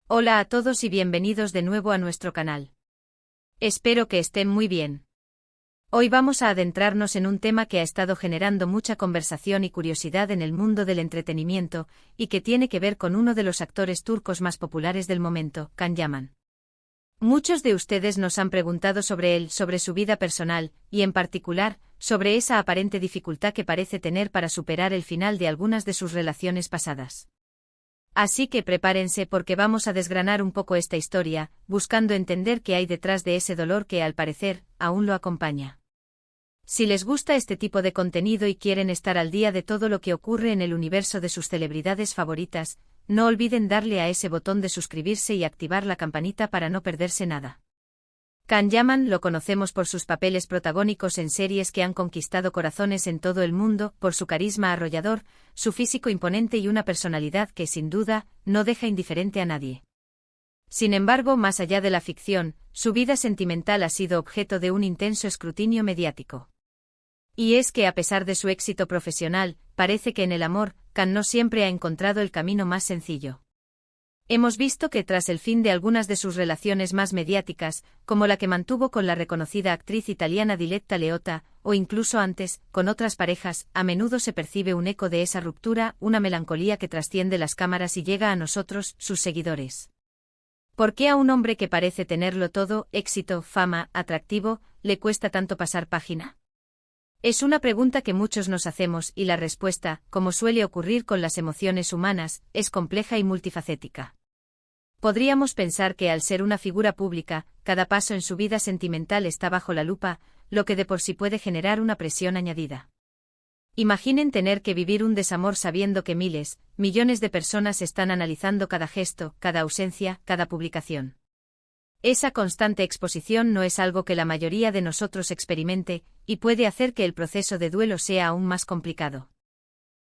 Hola a todos y bienvenidos de nuevo a nuestro canal. Espero que estén muy bien. Hoy vamos a adentrarnos en un tema que ha estado generando mucha conversación y curiosidad en el mundo del entretenimiento, y que tiene que ver con uno de los actores turcos más populares del momento, Can Yaman. Muchos de ustedes nos han preguntado sobre él, sobre su vida personal, y en particular, sobre esa aparente dificultad que parece tener para superar el final de algunas de sus relaciones pasadas. Así que prepárense porque vamos a desgranar un poco esta historia, buscando entender qué hay detrás de ese dolor que, al parecer, aún lo acompaña. Si les gusta este tipo de contenido y quieren estar al día de todo lo que ocurre en el universo de sus celebridades favoritas, no olviden darle a ese botón de suscribirse y activar la campanita para no perderse nada. Can Yaman lo conocemos por sus papeles protagónicos en series que han conquistado corazones en todo el mundo, por su carisma arrollador, su físico imponente y una personalidad que, sin duda, no deja indiferente a nadie. Sin embargo, más allá de la ficción, su vida sentimental ha sido objeto de un intenso escrutinio mediático. Y es que, a pesar de su éxito profesional, parece que en el amor, Can no siempre ha encontrado el camino más sencillo. Hemos visto que tras el fin de algunas de sus relaciones más mediáticas, como la que mantuvo con la reconocida actriz italiana Diletta Leotta, o incluso antes, con otras parejas, a menudo se percibe un eco de esa ruptura, una melancolía que trasciende las cámaras y llega a nosotros, sus seguidores. ¿Por qué a un hombre que parece tenerlo todo, éxito, fama, atractivo, le cuesta tanto pasar página? Es una pregunta que muchos nos hacemos y la respuesta, como suele ocurrir con las emociones humanas, es compleja y multifacética. Podríamos pensar que al ser una figura pública, cada paso en su vida sentimental está bajo la lupa, lo que de por sí puede generar una presión añadida. Imaginen tener que vivir un desamor sabiendo que miles, millones de personas están analizando cada gesto, cada ausencia, cada publicación. Esa constante exposición no es algo que la mayoría de nosotros experimente, y puede hacer que el proceso de duelo sea aún más complicado.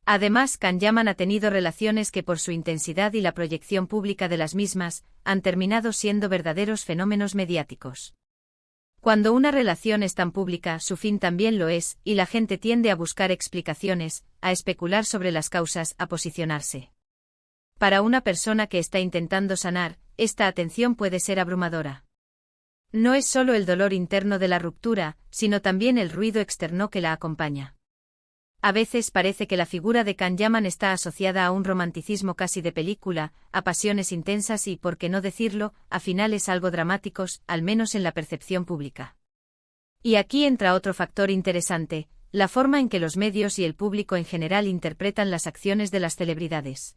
Además, Can Yaman ha tenido relaciones que por su intensidad y la proyección pública de las mismas, han terminado siendo verdaderos fenómenos mediáticos. Cuando una relación es tan pública, su fin también lo es, y la gente tiende a buscar explicaciones, a especular sobre las causas, a posicionarse. Para una persona que está intentando sanar, esta atención puede ser abrumadora. No es solo el dolor interno de la ruptura, sino también el ruido externo que la acompaña. A veces parece que la figura de Can Yaman está asociada a un romanticismo casi de película, a pasiones intensas y, por qué no decirlo, a finales algo dramáticos, al menos en la percepción pública. Y aquí entra otro factor interesante, la forma en que los medios y el público en general interpretan las acciones de las celebridades.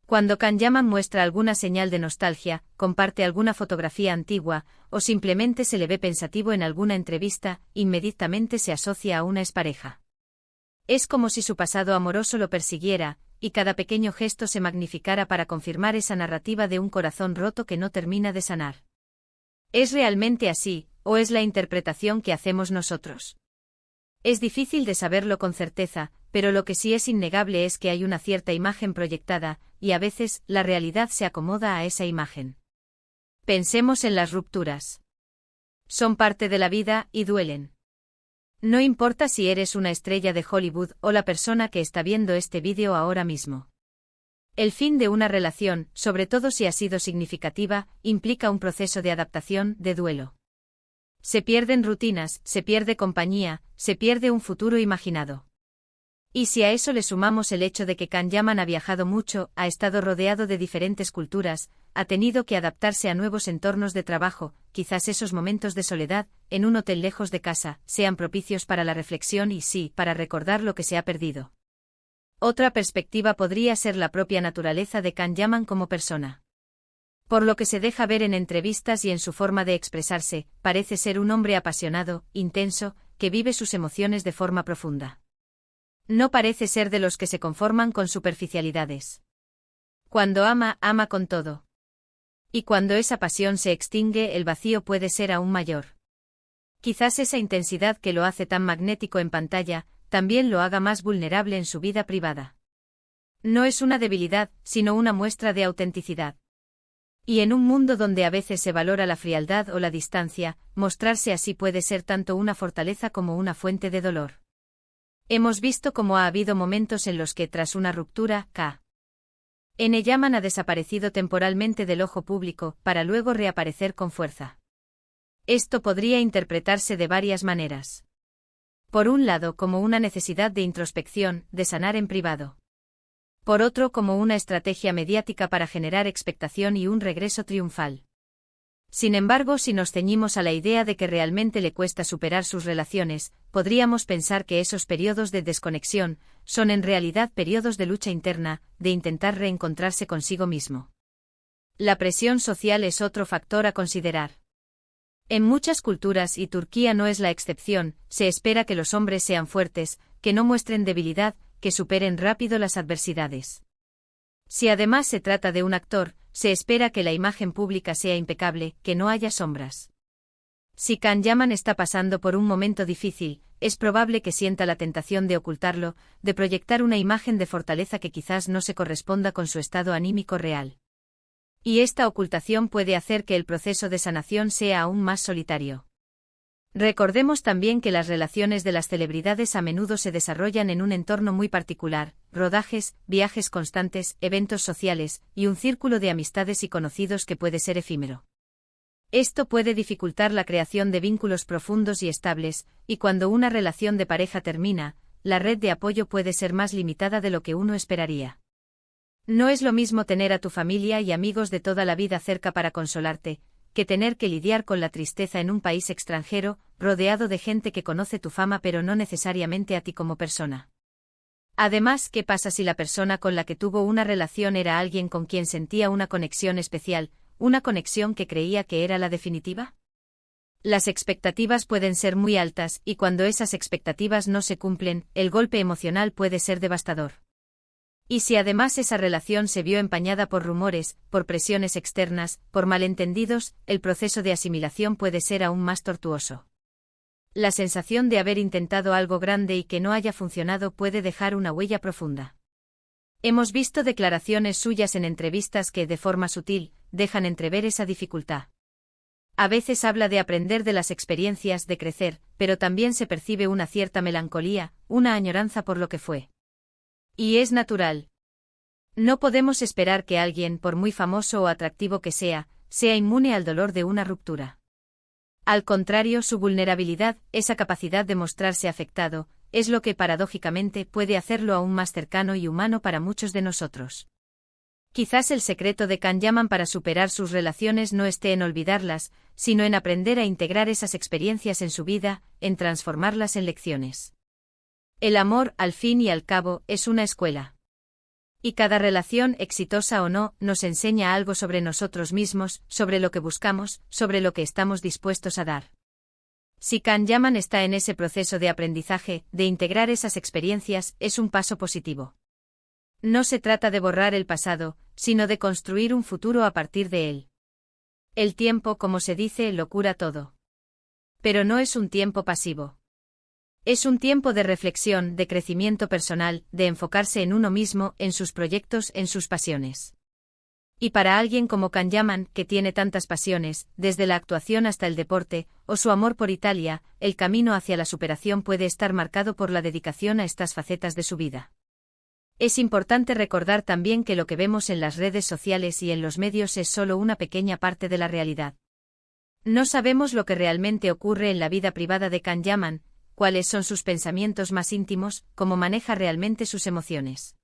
Cuando Can Yaman muestra alguna señal de nostalgia, comparte alguna fotografía antigua, o simplemente se le ve pensativo en alguna entrevista, inmediatamente se asocia a una expareja. Es como si su pasado amoroso lo persiguiera, y cada pequeño gesto se magnificara para confirmar esa narrativa de un corazón roto que no termina de sanar. ¿Es realmente así, o es la interpretación que hacemos nosotros? Es difícil de saberlo con certeza, pero lo que sí es innegable es que hay una cierta imagen proyectada, y a veces, la realidad se acomoda a esa imagen. Pensemos en las rupturas. Son parte de la vida, y duelen. No importa si eres una estrella de Hollywood o la persona que está viendo este vídeo ahora mismo. El fin de una relación, sobre todo si ha sido significativa, implica un proceso de adaptación, de duelo. Se pierden rutinas, se pierde compañía, se pierde un futuro imaginado. Y si a eso le sumamos el hecho de que Can Yaman ha viajado mucho, ha estado rodeado de diferentes culturas, ha tenido que adaptarse a nuevos entornos de trabajo, quizás esos momentos de soledad, en un hotel lejos de casa, sean propicios para la reflexión y sí, para recordar lo que se ha perdido. Otra perspectiva podría ser la propia naturaleza de Can Yaman como persona. Por lo que se deja ver en entrevistas y en su forma de expresarse, parece ser un hombre apasionado, intenso, que vive sus emociones de forma profunda. No parece ser de los que se conforman con superficialidades. Cuando ama, ama con todo. Y cuando esa pasión se extingue, el vacío puede ser aún mayor. Quizás esa intensidad que lo hace tan magnético en pantalla, también lo haga más vulnerable en su vida privada. No es una debilidad, sino una muestra de autenticidad. Y en un mundo donde a veces se valora la frialdad o la distancia, mostrarse así puede ser tanto una fortaleza como una fuente de dolor. Hemos visto cómo ha habido momentos en los que tras una ruptura, K. N. Yaman ha desaparecido temporalmente del ojo público, para luego reaparecer con fuerza. Esto podría interpretarse de varias maneras. Por un lado, como una necesidad de introspección, de sanar en privado. Por otro, como una estrategia mediática para generar expectación y un regreso triunfal. Sin embargo, si nos ceñimos a la idea de que realmente le cuesta superar sus relaciones, podríamos pensar que esos periodos de desconexión son en realidad periodos de lucha interna, de intentar reencontrarse consigo mismo. La presión social es otro factor a considerar. En muchas culturas, y Turquía no es la excepción, se espera que los hombres sean fuertes, que no muestren debilidad, que superen rápido las adversidades. Si además se trata de un actor, se espera que la imagen pública sea impecable, que no haya sombras. Si Can Yaman está pasando por un momento difícil, es probable que sienta la tentación de ocultarlo, de proyectar una imagen de fortaleza que quizás no se corresponda con su estado anímico real. Y esta ocultación puede hacer que el proceso de sanación sea aún más solitario. Recordemos también que las relaciones de las celebridades a menudo se desarrollan en un entorno muy particular, rodajes, viajes constantes, eventos sociales, y un círculo de amistades y conocidos que puede ser efímero. Esto puede dificultar la creación de vínculos profundos y estables, y cuando una relación de pareja termina, la red de apoyo puede ser más limitada de lo que uno esperaría. No es lo mismo tener a tu familia y amigos de toda la vida cerca para consolarte, que tener que lidiar con la tristeza en un país extranjero, rodeado de gente que conoce tu fama pero no necesariamente a ti como persona. Además, ¿qué pasa si la persona con la que tuvo una relación era alguien con quien sentía una conexión especial, una conexión que creía que era la definitiva? Las expectativas pueden ser muy altas, y cuando esas expectativas no se cumplen, el golpe emocional puede ser devastador. Y si además esa relación se vio empañada por rumores, por presiones externas, por malentendidos, el proceso de asimilación puede ser aún más tortuoso. La sensación de haber intentado algo grande y que no haya funcionado puede dejar una huella profunda. Hemos visto declaraciones suyas en entrevistas que, de forma sutil, dejan entrever esa dificultad. A veces habla de aprender de las experiencias, de crecer, pero también se percibe una cierta melancolía, una añoranza por lo que fue. Y es natural. No podemos esperar que alguien, por muy famoso o atractivo que sea inmune al dolor de una ruptura. Al contrario, su vulnerabilidad, esa capacidad de mostrarse afectado, es lo que paradójicamente puede hacerlo aún más cercano y humano para muchos de nosotros. Quizás el secreto de Can Yaman para superar sus relaciones no esté en olvidarlas, sino en aprender a integrar esas experiencias en su vida, en transformarlas en lecciones. El amor, al fin y al cabo, es una escuela. Y cada relación, exitosa o no, nos enseña algo sobre nosotros mismos, sobre lo que buscamos, sobre lo que estamos dispuestos a dar. Si Can Yaman está en ese proceso de aprendizaje, de integrar esas experiencias, es un paso positivo. No se trata de borrar el pasado, sino de construir un futuro a partir de él. El tiempo, como se dice, lo cura todo. Pero no es un tiempo pasivo. Es un tiempo de reflexión, de crecimiento personal, de enfocarse en uno mismo, en sus proyectos, en sus pasiones. Y para alguien como Can Yaman, que tiene tantas pasiones, desde la actuación hasta el deporte, o su amor por Italia, el camino hacia la superación puede estar marcado por la dedicación a estas facetas de su vida. Es importante recordar también que lo que vemos en las redes sociales y en los medios es solo una pequeña parte de la realidad. No sabemos lo que realmente ocurre en la vida privada de Can Yaman, cuáles son sus pensamientos más íntimos, cómo maneja realmente sus emociones.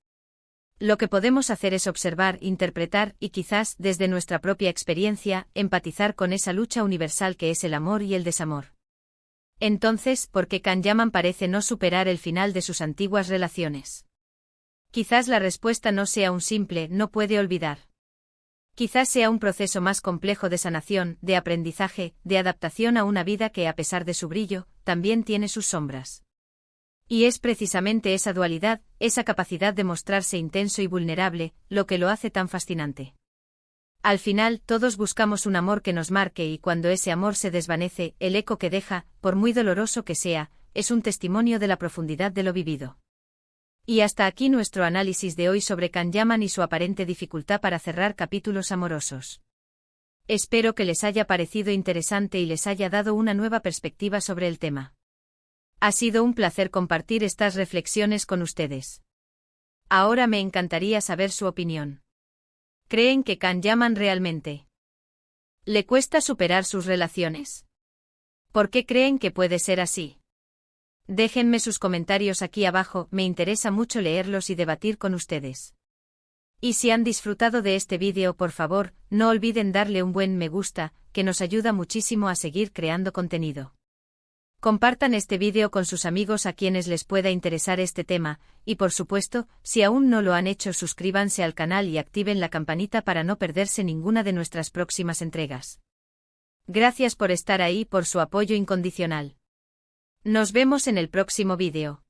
Lo que podemos hacer es observar, interpretar y quizás, desde nuestra propia experiencia, empatizar con esa lucha universal que es el amor y el desamor. Entonces, ¿por qué Can Yaman parece no superar el final de sus antiguas relaciones? Quizás la respuesta no sea un simple "no puede olvidar". Quizás sea un proceso más complejo de sanación, de aprendizaje, de adaptación a una vida que, a pesar de su brillo, también tiene sus sombras. Y es precisamente esa dualidad, esa capacidad de mostrarse intenso y vulnerable, lo que lo hace tan fascinante. Al final, todos buscamos un amor que nos marque y cuando ese amor se desvanece, el eco que deja, por muy doloroso que sea, es un testimonio de la profundidad de lo vivido. Y hasta aquí nuestro análisis de hoy sobre Can Yaman y su aparente dificultad para cerrar capítulos amorosos. Espero que les haya parecido interesante y les haya dado una nueva perspectiva sobre el tema. Ha sido un placer compartir estas reflexiones con ustedes. Ahora me encantaría saber su opinión. ¿Creen que Can llaman realmente? ¿Le cuesta superar sus relaciones? ¿Por qué creen que puede ser así? Déjenme sus comentarios aquí abajo, me interesa mucho leerlos y debatir con ustedes. Y si han disfrutado de este vídeo, por favor, no olviden darle un buen me gusta, que nos ayuda muchísimo a seguir creando contenido. Compartan este vídeo con sus amigos a quienes les pueda interesar este tema, y por supuesto, si aún no lo han hecho, suscríbanse al canal y activen la campanita para no perderse ninguna de nuestras próximas entregas. Gracias por estar ahí, por su apoyo incondicional. Nos vemos en el próximo vídeo.